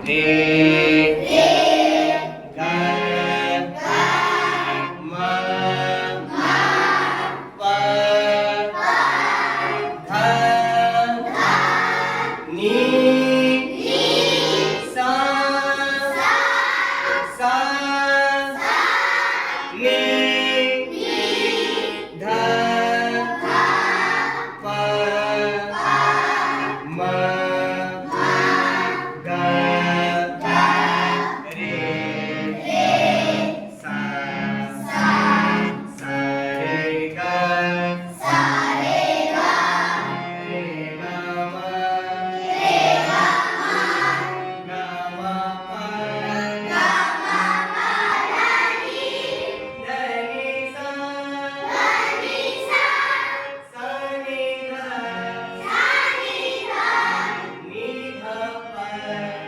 रे ग म प ध नी सा सा नी ध प म ग रे सा सा रे ग रे ग म ग म प ध नि सा सा नि ध नि ध प